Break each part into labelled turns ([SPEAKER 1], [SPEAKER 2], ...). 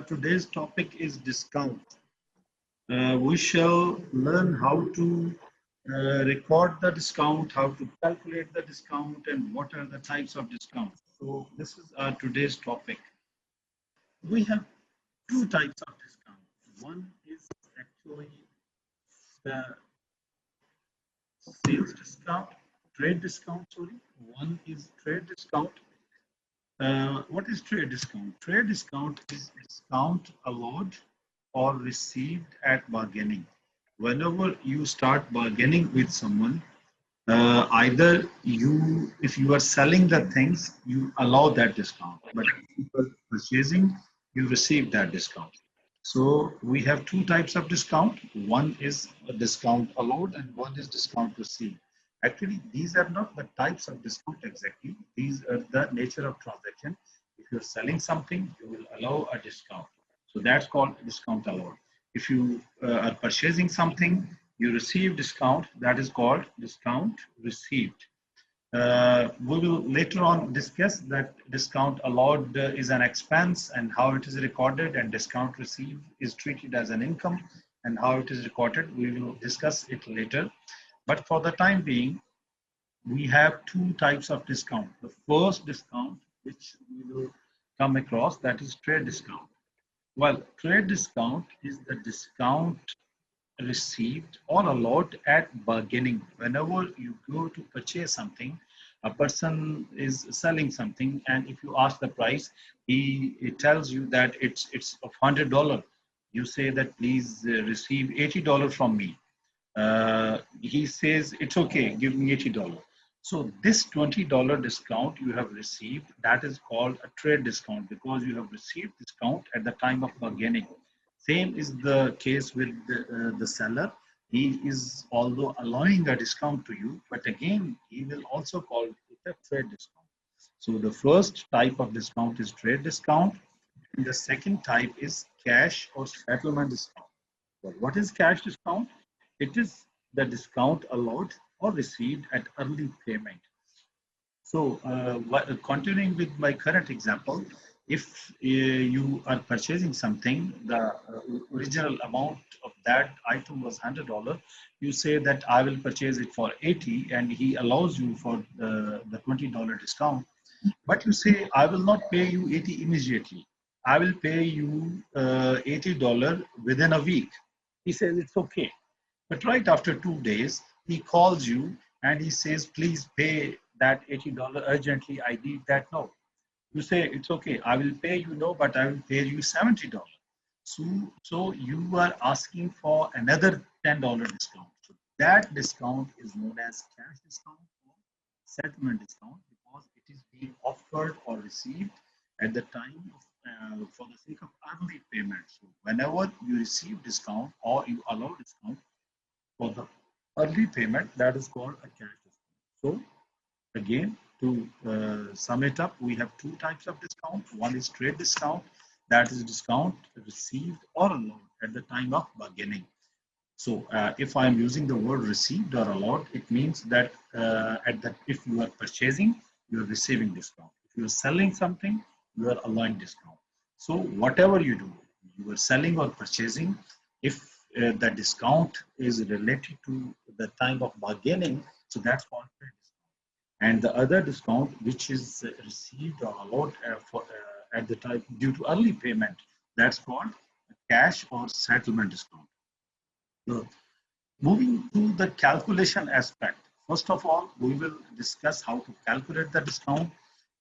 [SPEAKER 1] today's topic is discount. We shall learn how to record the discount, how to calculate the discount, and what are the types of discount. So this is our today's topic. We have two types of discount. One is actually the sales discount, trade discount, sorry. One is trade discount. What is trade discount? Trade discount is discount allowed or received at bargaining. Whenever you start bargaining with someone, either you, if you are selling the things, you allow that discount, but if you are purchasing, you receive that discount. So we have two types of discount. One is a discount allowed and one is discount received. Actually, these are not the types of discount exactly. These are the nature of transaction. If you're selling something, you will allow a discount. So that's called discount allowed. If you are purchasing something, you receive discount, that is called discount received. We will later on discuss that discount allowed is an expense and how it is recorded, and discount received is treated as an income and how it is recorded. We will discuss it later. But for the time being, we have two types of discount. The first discount, which we will come across, that is trade discount. Well, trade discount is the discount received or allowed at bargaining. Whenever you go to purchase something, a person is selling something, and if you ask the price, he tells you that it's of $100. You say that please receive $80 from me. He says it's okay, give me $80. So this $20 discount you have received, that is called a trade discount because you have received discount at the time of bargaining. Same is the case with the seller. He is although allowing a discount to you, but again, he will also call it a trade discount. So the first type of discount is trade discount. And the second type is cash or settlement discount. Well, what is cash discount? It is the discount allowed or received at early payment. So, continuing with my current example, if you are purchasing something, the original amount of that item was $100. You say that I will purchase it for 80, and he allows you for the $20 discount. But you say I will not pay you 80 immediately. I will pay you $80 within a week. He says it's okay. But right after 2 days, he calls you and he says, please pay that $80 urgently. I need that now. You say, it's okay. I will pay you now, but I will pay you $70. So you are asking for another $10 discount. So that discount is known as cash discount or settlement discount because it is being offered or received at the time of, for the sake of early payment. So whenever you receive discount or you allow discount, for the early payment, that is called a cash discount. So again, to sum it up, we have two types of discount. One is trade discount, that is discount received or allowed at the time of bargaining. So if I am using the word received or allowed, it means that if you are purchasing, you are receiving discount. If you are selling something, you are allowing discount. So whatever you do, you are selling or purchasing, if the discount is related to the time of bargaining, so that's called trade discount. And the other discount, which is received or allowed at the time due to early payment, that's called cash or settlement discount. So moving to the calculation aspect, first of all, we will discuss how to calculate the discount,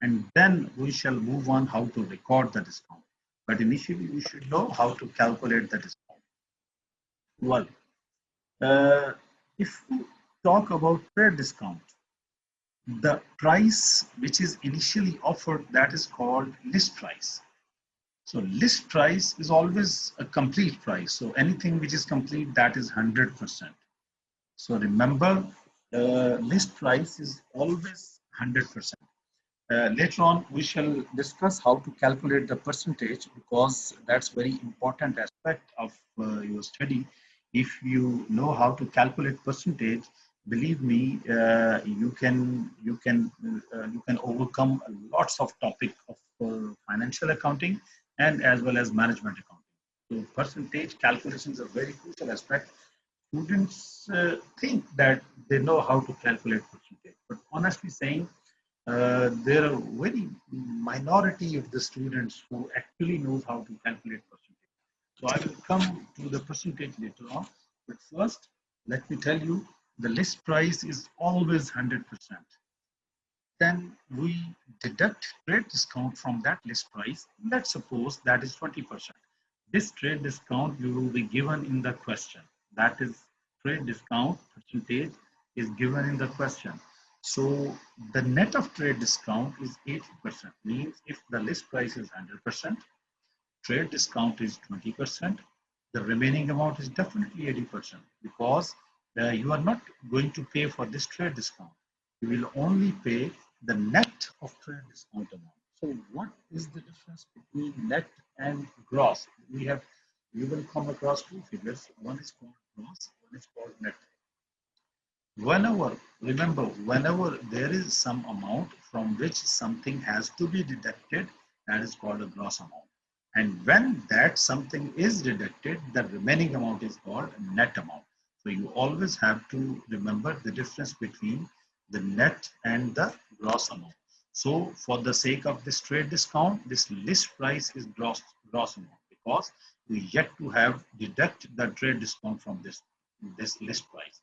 [SPEAKER 1] and then we shall move on how to record the discount. But initially, we should know how to calculate the discount. Well, if we talk about trade discount, the price which is initially offered, that is called list price. So list price is always a complete price. So anything which is complete, that is 100%. So remember, list price is always 100%. Later on, we shall discuss how to calculate the percentage because that's very important aspect of your study. If you know how to calculate percentage, believe me, you can overcome lots of topic of financial accounting and as well as management accounting. So percentage calculation is a very crucial aspect. Students think that they know how to calculate percentage, but honestly saying, there are very minority of the students who actually knows how to calculate percentage. So I will come to the percentage later on, but first let me tell you the list price is always 100%. Then we deduct trade discount from that list price. Let's suppose that is 20%. This trade discount you will be given in the question. That is trade discount percentage is given in the question. So the net of trade discount is 80%. Means if the list price is 100%, trade discount is 20%, the remaining amount is definitely 80% because you are not going to pay for this trade discount. You will only pay the net of trade discount amount. So what is the difference between net and gross? We will come across two figures. One is called gross, one is called net. Remember, whenever there is some amount from which something has to be deducted, that is called a gross amount. And when that something is deducted, the remaining amount is called net amount. So you always have to remember the difference between the net and the gross amount. So for the sake of this trade discount, this list price is gross amount because we yet to have deduct the trade discount from this list price.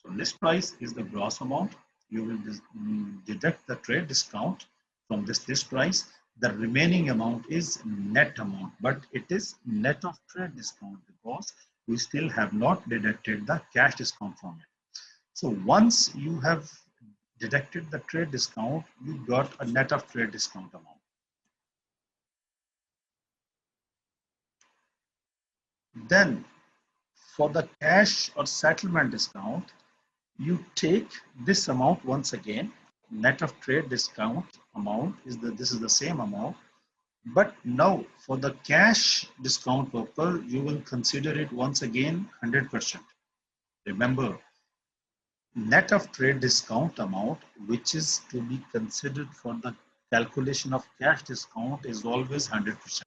[SPEAKER 1] So list price is the gross amount. You will deduct the trade discount from this list price. The remaining amount is net amount, but it is net of trade discount because we still have not deducted the cash discount from it. So once you have deducted the trade discount, you got a net of trade discount amount. Then for the cash or settlement discount, you take this amount once again, net of trade discount amount this is the same amount, but now for the cash discount purpose, you will consider it once again 100%. Remember, net of trade discount amount, which is to be considered for the calculation of cash discount, is always 100%.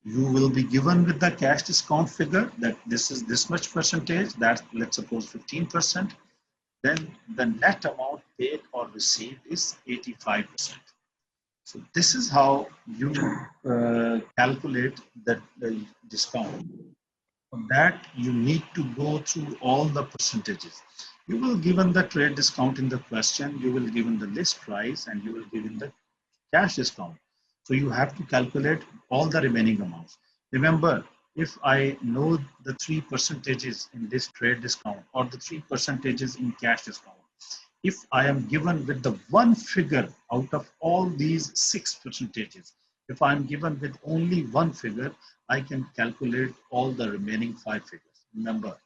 [SPEAKER 1] You will be given with the cash discount figure that this is this much percentage, that let's suppose 15%. Then the net amount paid or received is 85%. So this is how you calculate the discount. For that, you need to go through all the percentages. You will given the trade discount in the question, you will given the list price, and you will given the cash discount. So you have to calculate all the remaining amounts. Remember, if I know the 3 percentages in this trade discount or the 3 percentages in cash discount, if I am given with the one figure out of all these 6 percentages, if I'm given with only one figure, I can calculate all the remaining 5 figures. Remember,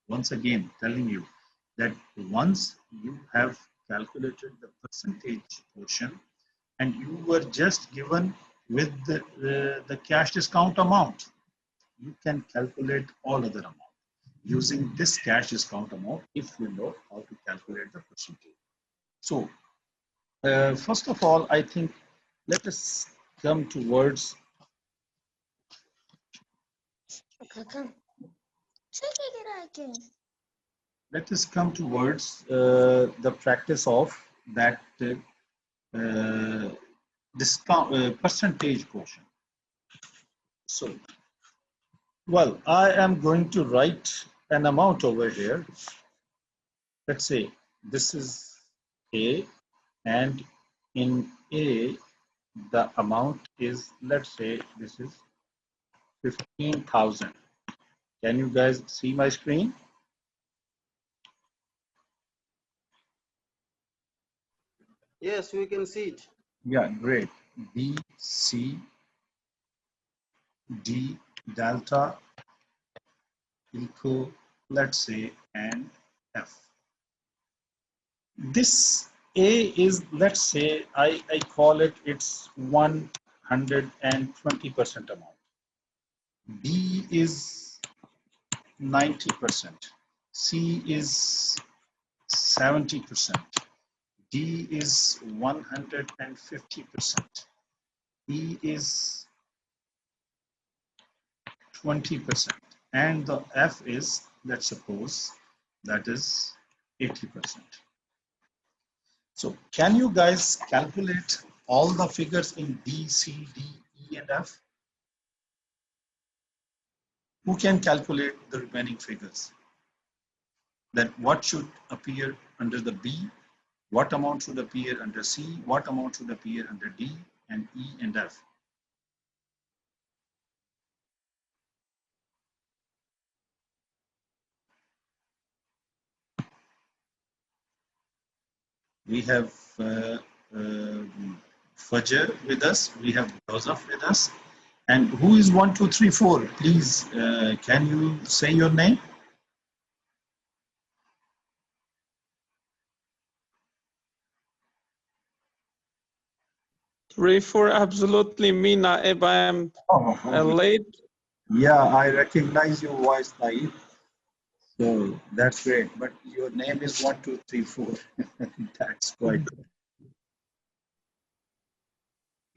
[SPEAKER 1] once again, telling you that once you have calculated the percentage portion and you were just given with the cash discount amount, you can calculate all other amount using this cash discount amount if you know how to calculate the percentage. So first of all, I think let us come towards the practice of that discount percentage portion. So, well, I am going to write an amount over here. Let's say this is A, and in A, the amount is, let's say this is 15,000. Can you guys see my screen?
[SPEAKER 2] Yes, we can see it.
[SPEAKER 1] Yeah, great. B, C, D, delta, equal, let's say, and F. This A is, let's say, I call it, it's 120% amount. B is 90%. C is 70%. D is 150%. E is 20%. And the F is, let's suppose, that is 80%. So can you guys calculate all the figures in B, C, D, E, and F? Who can calculate the remaining figures? That what should appear under the B, what amount should appear under C, what amount should appear under D, and E and F? We have Fajr with us, we have Joseph with us. And who is 1, 2, 3, 4? Please, can you say your name?
[SPEAKER 3] Three, four, absolutely me, Naib. I am late.
[SPEAKER 1] Yeah, I recognize your voice, Naib. So that's great. But your name is 1, 2, 3, 4. That's quite good.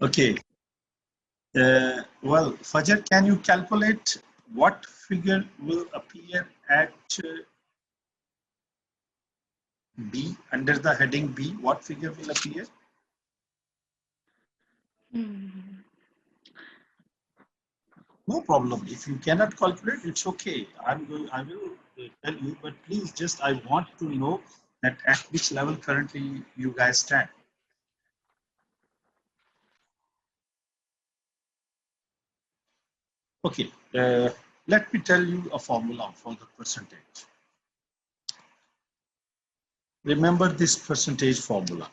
[SPEAKER 1] Okay. Well, Fajr, can you calculate what figure will appear at B, under the heading B? What figure will appear? No problem. If you cannot calculate, it's okay. I will tell you, but please just, I want to know that at which level currently you guys stand. Okay, let me tell you a formula for the percentage. Remember this percentage formula.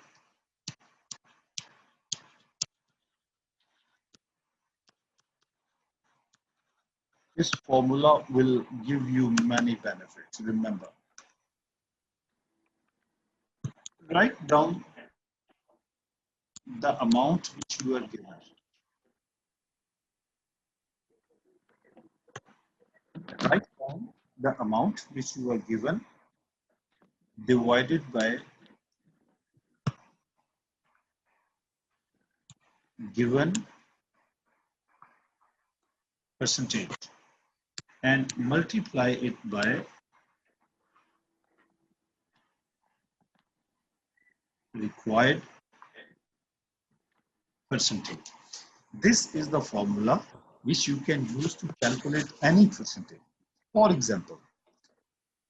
[SPEAKER 1] This formula will give you many benefits. Remember, write down the amount which you are given. Write down the amount which you are given divided by given percentage and multiply it by required percentage. This is the formula which you can use to calculate any percentage. For example,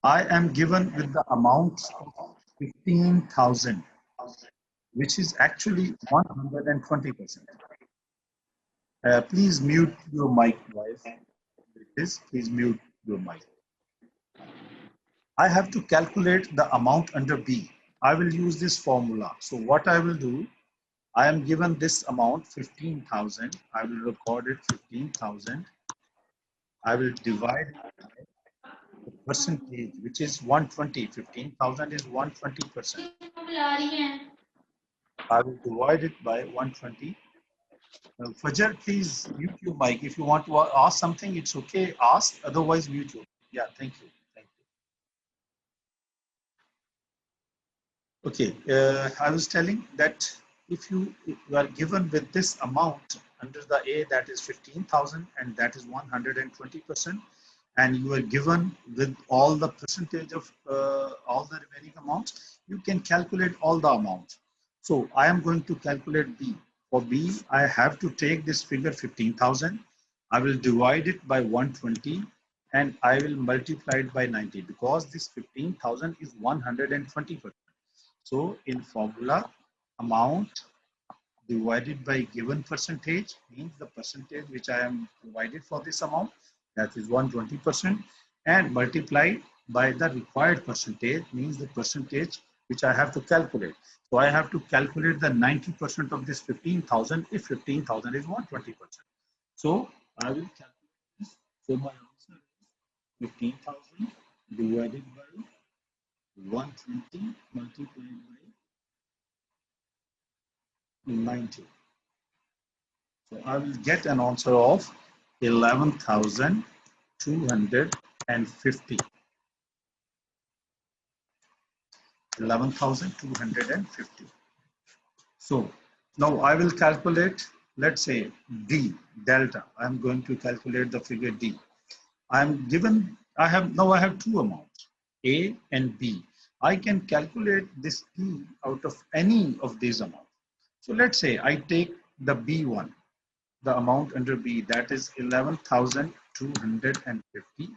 [SPEAKER 1] I am given with the amount of 15,000, which is actually 120%. Please mute your mic, guys. Please mute your mic. I have to calculate the amount under B. I will use this formula. So what I will do, I am given this amount 15,000. I will record it 15,000. I will divide the percentage, which is 120. 15,000 is 120%. I will divide it by 120. Fajr, please mute your mic. If you want to ask something, it's okay. Ask. Otherwise, mute your. Yeah, thank you. Thank you. Okay, I was telling that if you are given with this amount under the A, that is 15,000, and that is 120%, and you are given with all the percentage of all the remaining amounts, you can calculate all the amounts. So I am going to calculate B. For B, I have to take this figure 15,000. I will divide it by 120 and I will multiply it by 90 because this 15,000 is 120%. So in formula, amount divided by given percentage means the percentage which I am provided for this amount, that is 120%, and multiplied by the required percentage means the percentage which I have to calculate. So I have to calculate the 90% of this 15,000 if 15,000 is 120%. So I will calculate this. So my answer is 15,000 divided by 120 multiplied by 90. So I will get an answer of 11,250. 11,250. So now I will calculate, let's say D, delta. I'm going to calculate the figure D. I have two amounts, A and B. I can calculate this B out of any of these amounts. So let's say I take the B1, the amount under B, that is 11,250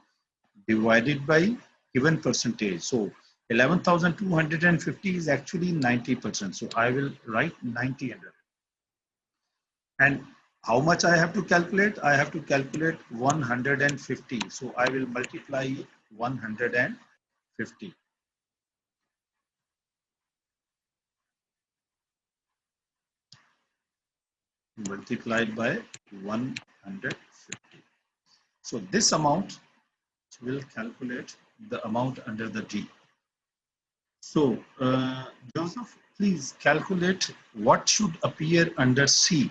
[SPEAKER 1] divided by given percentage. So 11,250 is actually 90%. So I will write 90 under it. And how much I have to calculate? I have to calculate 150. So I will multiply 150. Multiplied by 150. So this amount will calculate the amount under the D. So Joseph, please calculate what should appear under C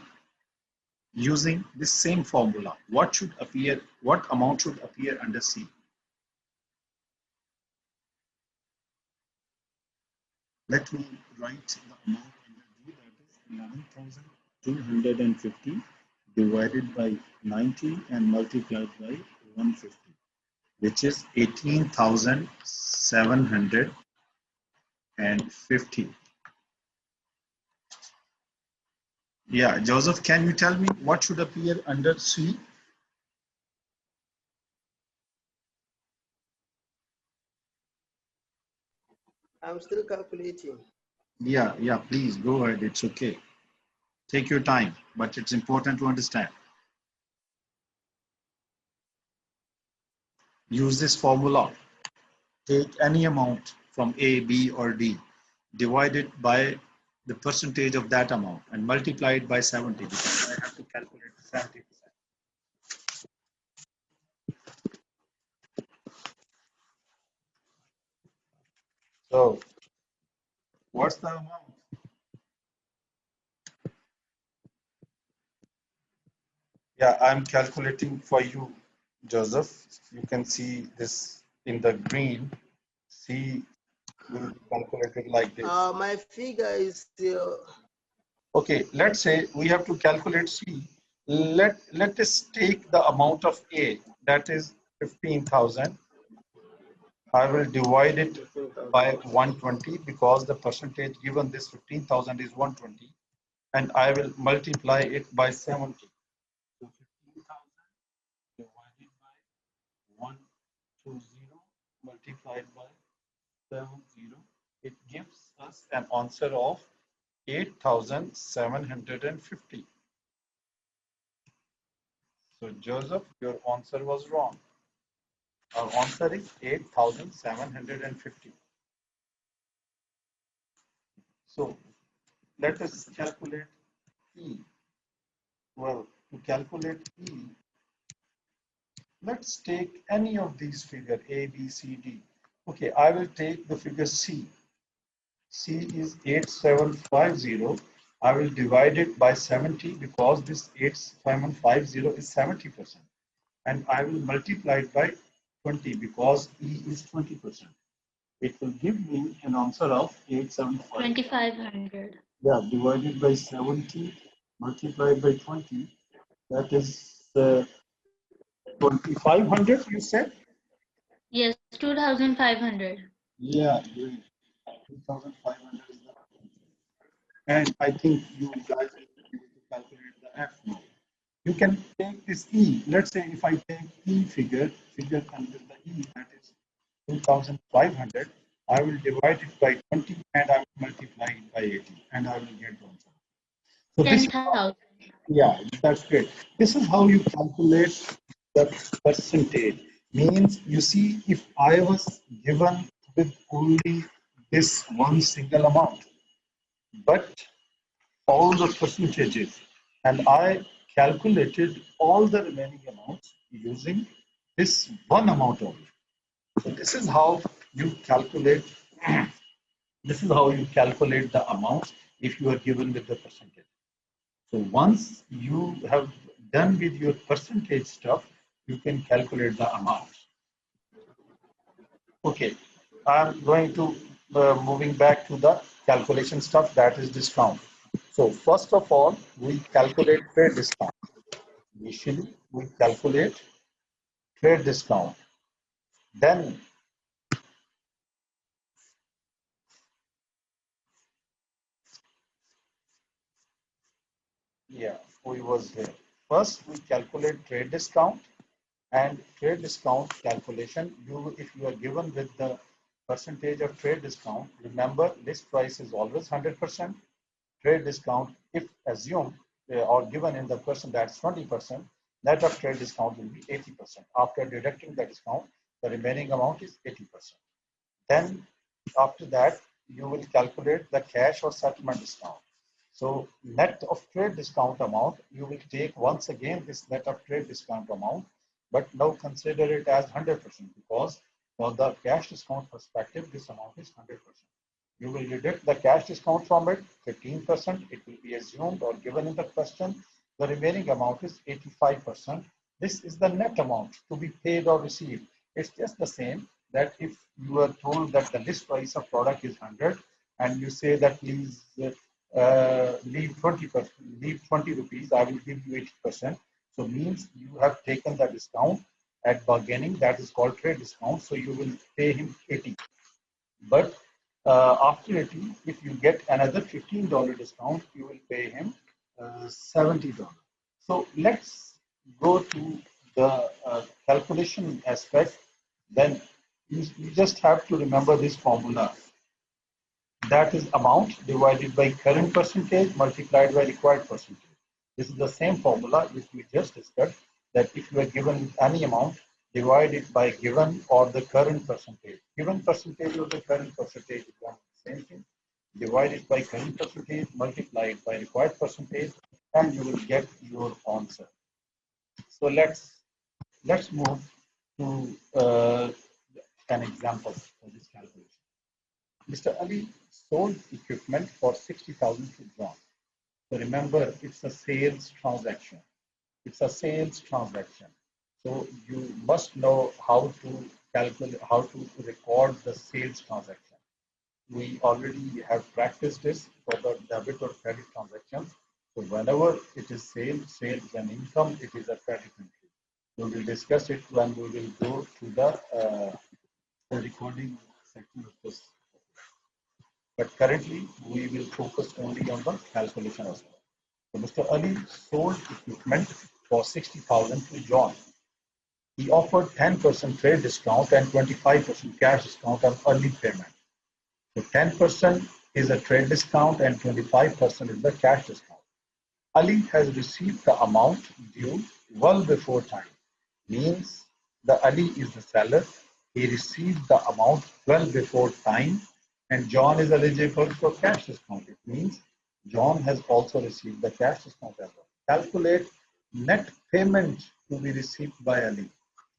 [SPEAKER 1] using this same formula. What amount should appear under C? Let me write the amount under D, that is 11,250 divided by 90 and multiplied by 150, which is 18,750. Yeah, Joseph, can you tell me what should appear under C?
[SPEAKER 2] I'm still calculating.
[SPEAKER 1] Yeah, please go ahead. It's okay. Take your time, but it's important to understand. Use this formula. Take any amount from A, B, or D, divide it by the percentage of that amount and multiply it by 70, because I have to calculate 70%. So, what's the amount? Yeah, I'm calculating for you, Joseph. You can see this in the green. C will be calculated like this.
[SPEAKER 2] My figure is
[SPEAKER 1] Okay, let's say we have to calculate C. Let us take the amount of A, that is 15,000. I will divide it by 120 because the percentage given this 15,000 is 120, and I will multiply it by 70. So 15,000 divided by 120 multiplied by 70, it gives us an answer of 8,750. So Joseph, your answer was wrong. Our answer is 8,750. So let us calculate E. Well, to calculate E, let's take any of these figures, A, B, C, D. Okay, I will take the figure C. C is 8750. I will divide it by 70 because this 8750 is 70%. And I will multiply it by 20 because E is 20%. It will give me an answer of 875.
[SPEAKER 4] 2,500.
[SPEAKER 1] Yeah, divided by 70, multiplied by 20, that is 2,500, you said?
[SPEAKER 4] Yes, 2,500.
[SPEAKER 1] Yeah, 2,500 is the answer. And I think you guys will be able to calculate the F now. You can take this E. Let's say if I take E figure under the E, that is 2,500, I will divide it by 20 and I will multiply it by 80 and I will get the answer. So this,
[SPEAKER 4] 10,000.
[SPEAKER 1] yeah, that's great. This is how you calculate the percentage. Means you see, if I was given with only this one single amount, but all the percentages, and I calculated all the remaining amounts using this one amount only. So this is how you calculate. This is how you calculate the amounts if you are given with the percentage. So once you have done with your percentage stuff, you can calculate the amount. Okay, I'm going to moving back to the calculation stuff, that is discount. So first of all, we calculate trade discount. Initially, we calculate trade discount. Then yeah, we was here. First, we calculate trade discount, and trade discount calculation. If you are given with the percentage of trade discount, remember list price is always 100%. Trade discount, if assumed or given in the person that's 20%, net of trade discount will be 80%. After deducting the discount, the remaining amount is 80%. Then after that, you will calculate the cash or settlement discount. So net of trade discount amount, you will take once again this net of trade discount amount, but now consider it as 100% because for the cash discount perspective, this amount is 100%. You will deduct the cash discount from it, 15%. It will be assumed or given in the question. The remaining amount is 85%. This is the net amount to be paid or received. It's just the same that if you are told that the list price of product is 100 and you say that please leave 20%, leave 20 rupees, I will give you 80%. So means you have taken the discount at bargaining, that is called trade discount. So you will pay him 80. But after 80, if you get another $15 discount, you will pay him $70. So let's go to the calculation aspect. Then you just have to remember this formula. That is amount divided by current percentage multiplied by required percentage. This is the same formula which we just discussed, that if you are given any amount, divide it by given or the current percentage. Given percentage or the current percentage is one same thing. Divide it by current percentage, multiply it by required percentage, and you will get your answer. So let's move to an example for this calculation. Mr. Ali sold equipment for 60,000 to John. So remember, it's a sales transaction. It's a sales transaction. So you must know how to calculate, how to record the sales transaction. We already have practiced this for the debit or credit transactions. So whenever it is sales and income, it is a credit entry. We will discuss it when we will go to the recording section of this. But currently, we will focus only on the calculation as well. So Mr. Ali sold equipment for 60,000 to John. He offered 10% trade discount and 25% cash discount on early payment. So 10% is a trade discount and 25% is the cash discount. Ali has received the amount due well before time. Means the Ali is the seller. He received the amount well before time, and John is eligible for cash discount. It means John has also received the cash discount as well. Calculate net payment to be received by Ali.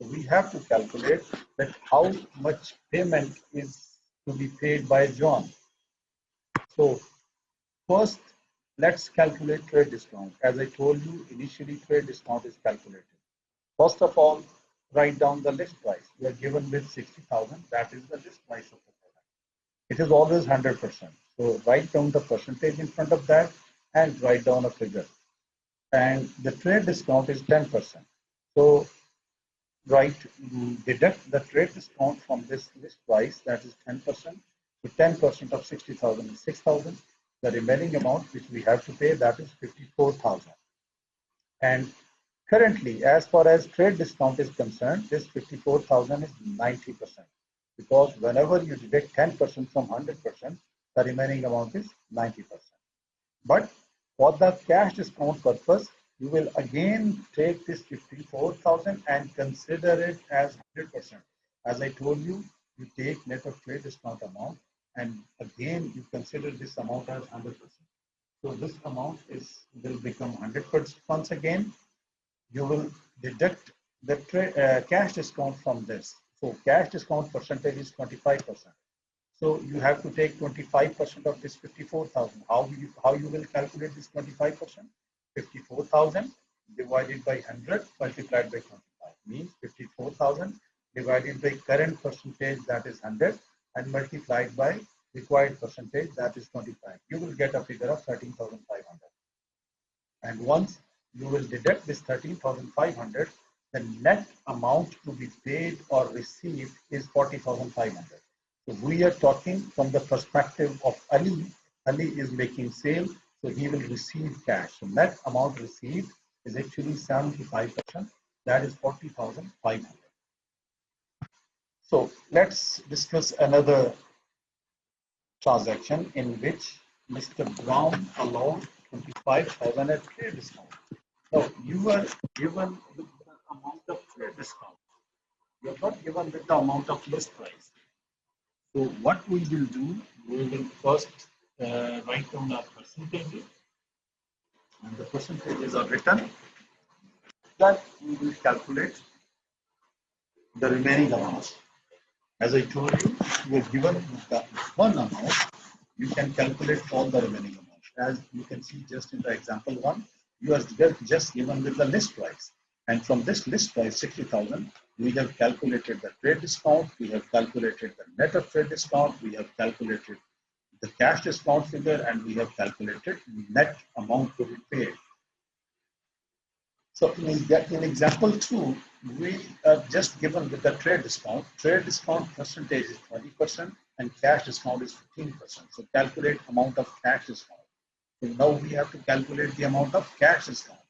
[SPEAKER 1] So we have to calculate that how much payment is to be paid by John. So first, let's calculate trade discount. As I told you, initially trade discount is calculated. First of all, write down the list price. We are given with 60,000. That is the list price of the product. It is always 100%. So write down the percentage in front of that and write down a figure. And the trade discount is 10%. So deduct the trade discount from this list price, that is 10%. So 10% of 60,000 is 6,000. The remaining amount which we have to pay, that is 54,000. And currently, as far as trade discount is concerned, this 54,000 is 90%. Because whenever you deduct 10% from 100%, the remaining amount is 90%. But for the cash discount purpose, you will again take this 54,000 and consider it as 100%. As I told you, you take net of trade discount amount, and again you consider this amount as 100%. So this amount will become 100% once again. You will deduct the cash discount from this. So cash discount percentage is 25%. So you have to take 25% of this 54,000. How you will calculate this 25%? 54,000 divided by 100 multiplied by 25 means 54,000 divided by current percentage, that is 100, and multiplied by required percentage, that is 25. You will get a figure of 13,500. And once you will deduct this 13,500, the net amount to be paid or received is 40,500. So we are talking from the perspective of Ali. Ali is making sale, so he will receive cash. So net amount received is actually 75%. That is 40,500. So let's discuss another transaction in which Mr. Brown allowed 25,000 at trade discount. Now you were given with the amount of trade discount. You are not given with the amount of list price. So what we will do, we will first write down our percentages, and the percentages are written. Then we will calculate the remaining amount. As I told you, you are given the one amount, you can calculate all the remaining amount. As you can see just in the example one, you are just given with the list price. And from this list price, 60,000, we have calculated the trade discount, we have calculated the net of trade discount, we have calculated the cash discount figure, and we have calculated net amount to be paid. So in example 2, we are just given with the trade discount. Trade discount percentage is 20% and cash discount is 15%. So calculate amount of cash discount. So now we have to calculate the amount of cash discount.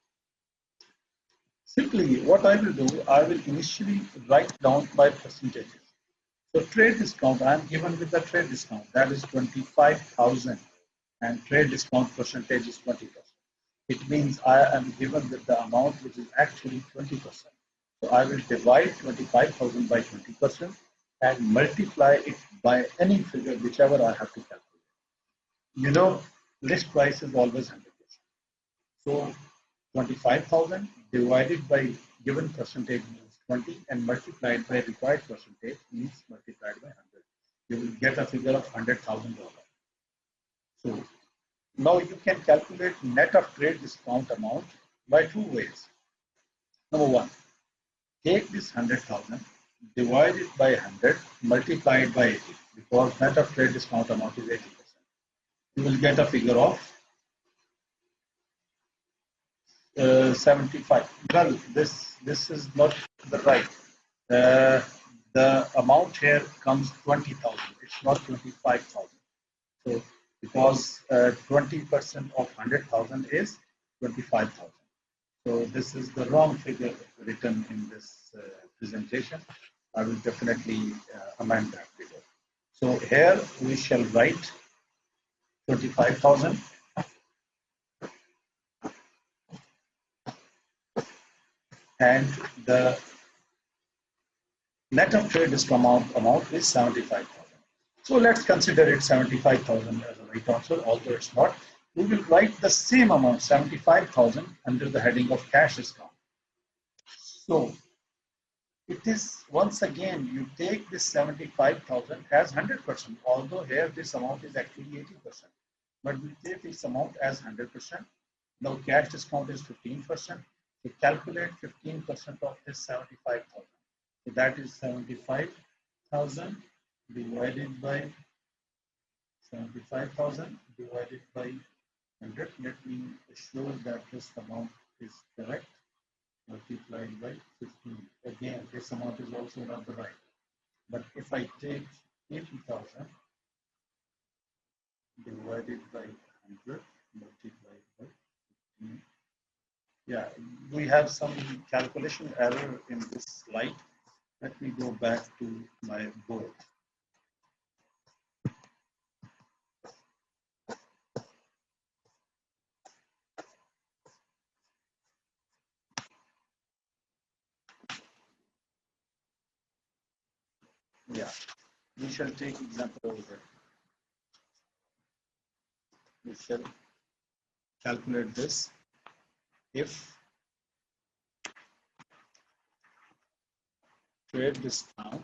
[SPEAKER 1] Simply what I will do, I will initially write down my percentages. So trade discount, I am given with the trade discount, that is 25,000, and trade discount percentage is 20%. It means I am given with the amount which is actually 20%. So I will divide 25,000 by 20% and multiply it by any figure, whichever I have to calculate. You know, list price is always 100%. So 25,000 divided by given percentage means 20, and multiplied by required percentage means multiplied by 100. You will get a figure of $100,000. So now you can calculate net of trade discount amount by two ways. Number one, take this 100,000, divide it by 100, multiply it by 80, because net of trade discount amount is 80%. You will get a figure of 75. Well, this is not the right. The amount here comes 20,000. It's not 25,000. So because 20% of 100,000 is 25,000. So this is the wrong figure written in this presentation. I will definitely amend that figure. So here we shall write 25,000. And the net of trade discount amount is 75,000. So let's consider it 75,000 as a right answer, although it's not. We will write the same amount, 75,000, under the heading of cash discount. So it is, once again, you take this 75,000 as 100%, although here this amount is actually 80%. But we take this amount as 100%. Now cash discount is 15%. To calculate 15% of this 75,000. So that is 75,000 divided by 75,000 divided by 100. Let me assure that this amount is correct. Multiplied by 15. Again, this amount is also not the right. But if I take 80,000 divided by 100 multiplied by 15. Yeah, we have some calculation error in this slide. Let me go back to my board. Yeah, we shall take example over there. We shall calculate this. If trade discount